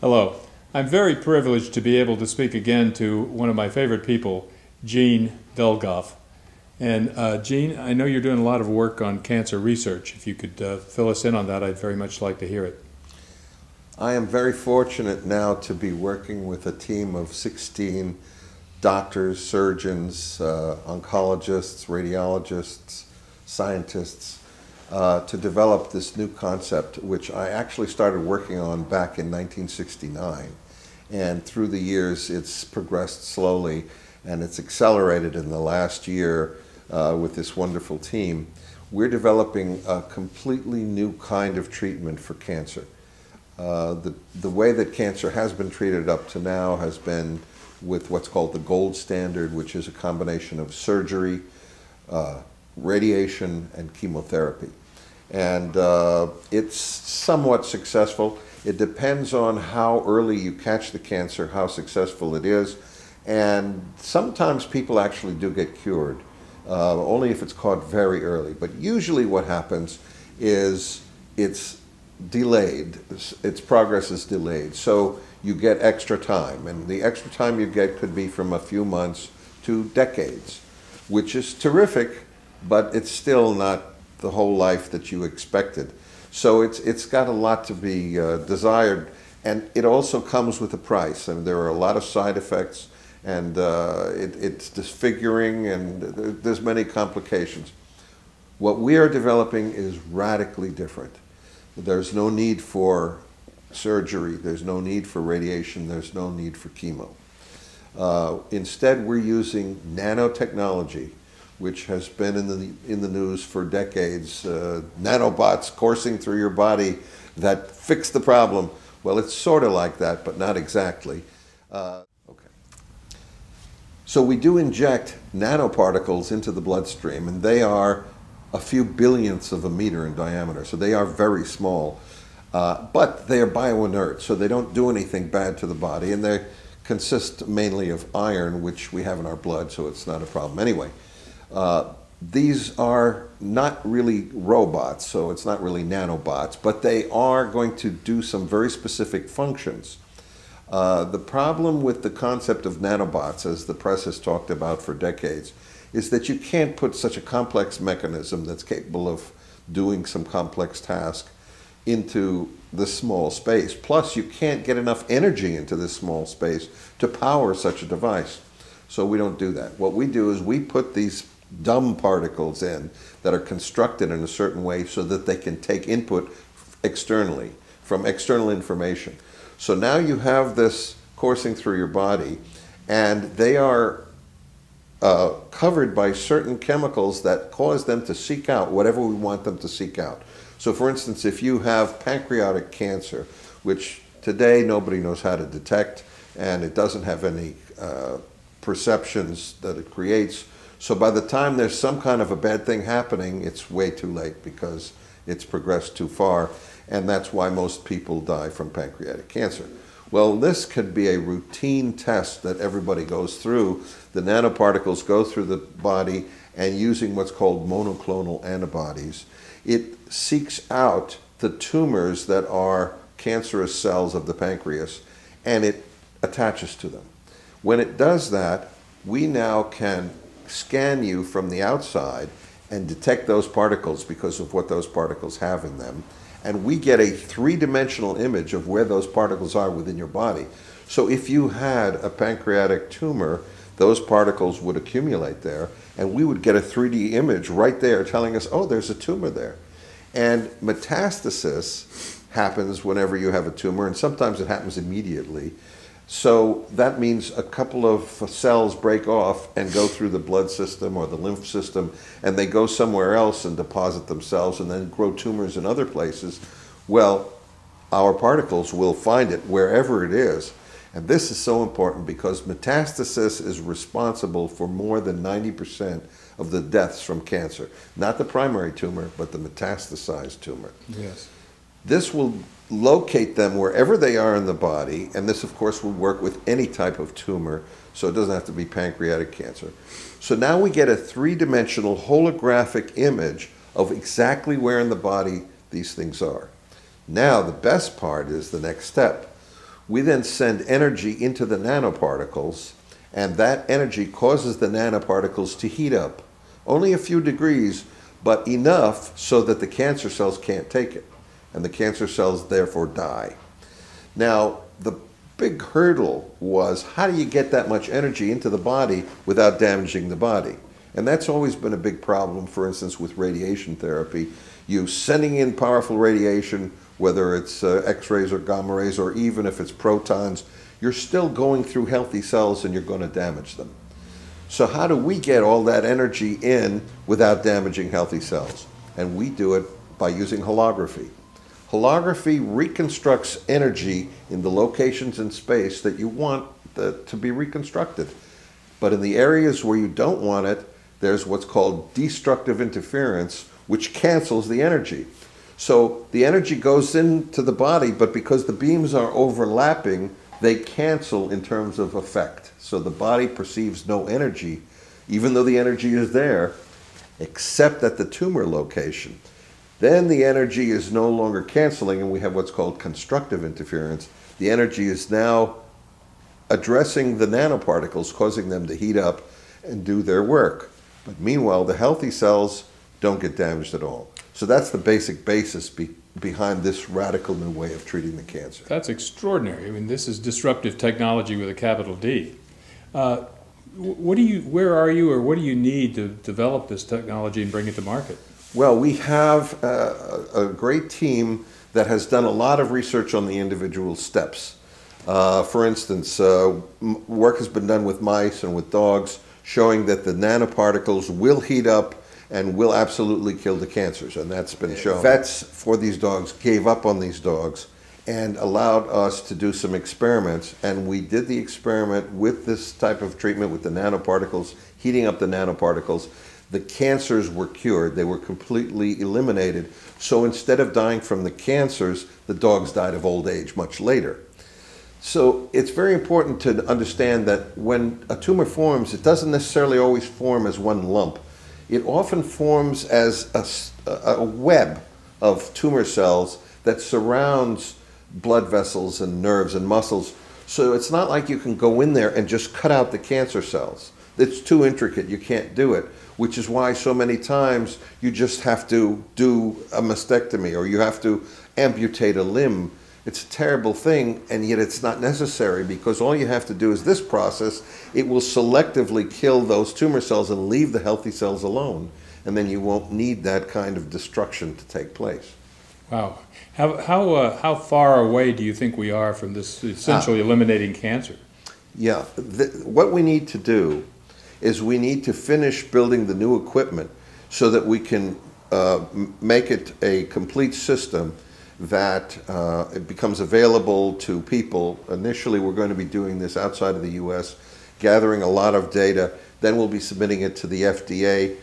Hello. I'm very privileged to be able to speak again to one of my favorite people, Gene Dolgoff. And Gene, I know you're doing a lot of work on cancer research. If you could fill us in on that, I'd very much like to hear it. I am very fortunate now to be working with a team of 16 doctors, surgeons, oncologists, radiologists, scientists, to develop this new concept, which I actually started working on back in 1969. And through the years, it's progressed slowly, and it's accelerated in the last year with this wonderful team. We're developing a completely new kind of treatment for cancer. The way that cancer has been treated up to now has been with what's called the gold standard, which is a combination of surgery, radiation, and chemotherapy. And it's somewhat successful. It depends on how early you catch the cancer, how successful it is. And sometimes people actually do get cured, only if it's caught very early. But usually what happens is it's delayed, its progress is delayed. So you get extra time, and the extra time you get could be from a few months to decades, which is terrific, but it's still not the whole life that you expected. So it's got a lot to be desired, and it also comes with a price. I mean, there are a lot of side effects, and it's disfiguring, and there's many complications. What we are developing is radically different. There's no need for surgery, there's no need for radiation, there's no need for chemo. Instead, we're using nanotechnology, which has been in the news for decades. Nanobots coursing through your body that fix the problem. Well, it's sort of like that, but not exactly. Okay. So we do inject nanoparticles into the bloodstream, and they are a few billionths of a meter in diameter, so they are very small. But they are bioinert, so they don't do anything bad to the body, and they consist mainly of iron, which we have in our blood, so it's not a problem anyway. These are not really robots, so it's not really nanobots, but they are going to do some very specific functions. The problem with the concept of nanobots, as the press has talked about for decades, is that you can't put such a complex mechanism that's capable of doing some complex task into this small space. Plus, you can't get enough energy into this small space to power such a device. So we don't do that. What we do is we put these dumb particles in that are constructed in a certain way so that they can take input externally, from external information. So now you have this coursing through your body, and they are covered by certain chemicals that cause them to seek out whatever we want them to seek out. So for instance, if you have pancreatic cancer, which today nobody knows how to detect, and it doesn't have any perceptions that it creates, so by the time there's some kind of a bad thing happening, it's way too late because it's progressed too far, and that's why most people die from pancreatic cancer. Well, this could be a routine test that everybody goes through. The nanoparticles go through the body, and using what's called monoclonal antibodies, it seeks out the tumors that are cancerous cells of the pancreas, and it attaches to them. When it does that, we now can scan you from the outside and detect those particles because of what those particles have in them. And we get a three-dimensional image of where those particles are within your body. So if you had a pancreatic tumor, those particles would accumulate there, and we would get a 3D image right there telling us, oh, there's a tumor there. And metastasis happens whenever you have a tumor, and sometimes it happens immediately. So that means a couple of cells break off and go through the blood system or the lymph system, and they go somewhere else and deposit themselves and then grow tumors in other places. Well, our particles will find it wherever it is. And this is so important because metastasis is responsible for more than 90% of the deaths from cancer. Not the primary tumor, but the metastasized tumor. Yes. This will locate them wherever they are in the body, and this of course will work with any type of tumor, so it doesn't have to be pancreatic cancer. So now we get a three-dimensional holographic image of exactly where in the body these things are. Now the best part is the next step. We then send energy into the nanoparticles, and that energy causes the nanoparticles to heat up. Only a few degrees, but enough so that the cancer cells can't take it, and the cancer cells therefore die. Now, the big hurdle was, how do you get that much energy into the body without damaging the body? And that's always been a big problem, for instance, with radiation therapy. You sending in powerful radiation, whether it's X-rays or gamma rays, or even if it's protons, you're still going through healthy cells and you're going to damage them. So how do we get all that energy in without damaging healthy cells? And we do it by using holography. Holography reconstructs energy in the locations in space that you want to be reconstructed. But in the areas where you don't want it, there's what's called destructive interference, which cancels the energy. So the energy goes into the body, but because the beams are overlapping, they cancel in terms of effect. So the body perceives no energy, even though the energy is there, except at the tumor location. Then the energy is no longer canceling, and we have what's called constructive interference. The energy is now addressing the nanoparticles, causing them to heat up and do their work. But meanwhile, the healthy cells don't get damaged at all. So that's the basic basis behind this radical new way of treating the cancer. That's extraordinary. I mean, this is disruptive technology with a capital D. Where are you, or what do you need to develop this technology and bring it to market? Well, we have a great team that has done a lot of research on the individual steps. For instance, work has been done with mice and with dogs, showing that the nanoparticles will heat up and will absolutely kill the cancers, and that's been shown. Vets for these dogs gave up on these dogs and allowed us to do some experiments, and we did the experiment with this type of treatment with the nanoparticles, heating up the nanoparticles. The cancers were cured. They were completely eliminated. So instead of dying from the cancers, the dogs died of old age much later. So it's very important to understand that when a tumor forms, it doesn't necessarily always form as one lump. It often forms as a web of tumor cells that surrounds blood vessels and nerves and muscles. So it's not like you can go in there and just cut out the cancer cells. It's too intricate. You can't do it, which is why so many times you just have to do a mastectomy, or you have to amputate a limb. It's a terrible thing, and yet it's not necessary, because all you have to do is this process. It will selectively kill those tumor cells and leave the healthy cells alone, and then you won't need that kind of destruction to take place. Wow. How far away do you think we are from this essentially eliminating cancer? Yeah, what we need to do is we need to finish building the new equipment so that we can make it a complete system that it becomes available to people. Initially, we're going to be doing this outside of the U.S., gathering a lot of data. Then we'll be submitting it to the FDA,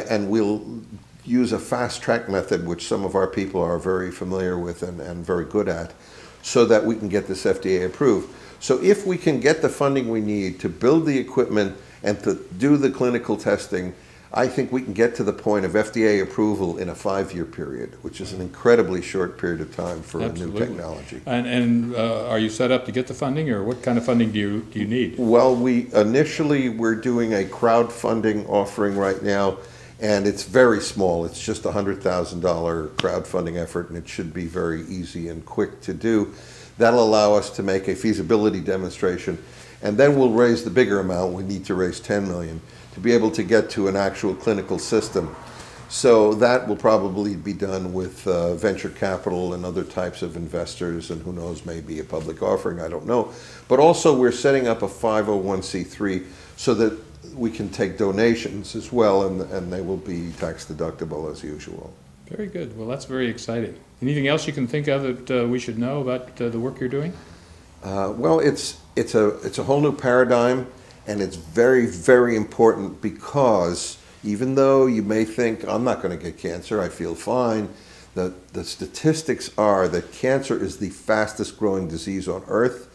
and we'll use a fast-track method, which some of our people are very familiar with and very good at, so that we can get this FDA approved. So if we can get the funding we need to build the equipment and to do the clinical testing, I think we can get to the point of FDA approval in a 5-year period, which is an incredibly short period of time for Absolutely. a new technology. And are you set up to get the funding, or what kind of funding do you need? Well, we're doing a crowdfunding offering right now, and it's very small. It's just a $100,000 crowdfunding effort, and it should be very easy and quick to do. That'll allow us to make a feasibility demonstration, and then we'll raise the bigger amount. We need to raise $10 million to be able to get to an actual clinical system. So that will probably be done with venture capital and other types of investors, and who knows, maybe a public offering, I don't know. But also we're setting up a 501c3 so that we can take donations as well, and they will be tax deductible as usual. Very good. Well, that's very exciting. Anything else you can think of that we should know about the work you're doing? Well, it's a whole new paradigm. And it's very, very important, because even though you may think, I'm not going to get cancer, I feel fine, the statistics are that cancer is the fastest growing disease on earth.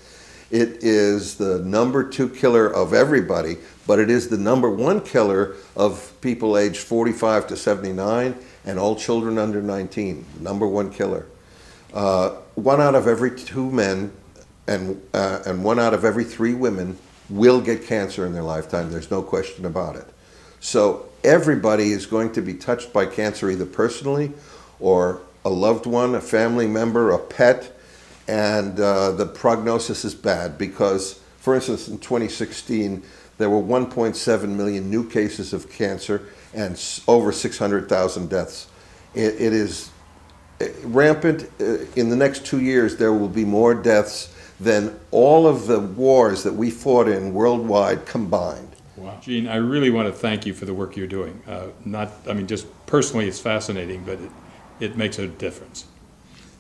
It is the #2 killer of everybody, but it is the #1 killer of people aged 45 to 79 and all children under 19, #1 killer. 1 out of every 2 men and 1 out of every 3 women will get cancer in their lifetime. There's no question about it. So everybody is going to be touched by cancer, either personally or a loved one, a family member, a pet, and the prognosis is bad because, for instance, in 2016, there were 1.7 million new cases of cancer and over 600,000 deaths. It is rampant. In the next 2 years, there will be more deaths than all of the wars that we fought in worldwide combined. Wow. Gene, I really want to thank you for the work you're doing. Just personally, it's fascinating, but it makes a difference.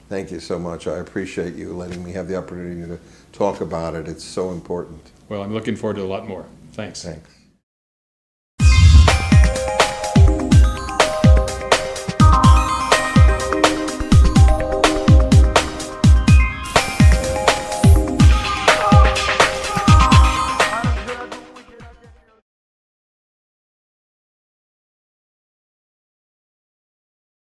Thank you so much. I appreciate you letting me have the opportunity to talk about it. It's so important. Well, I'm looking forward to a lot more. Thanks. Thanks.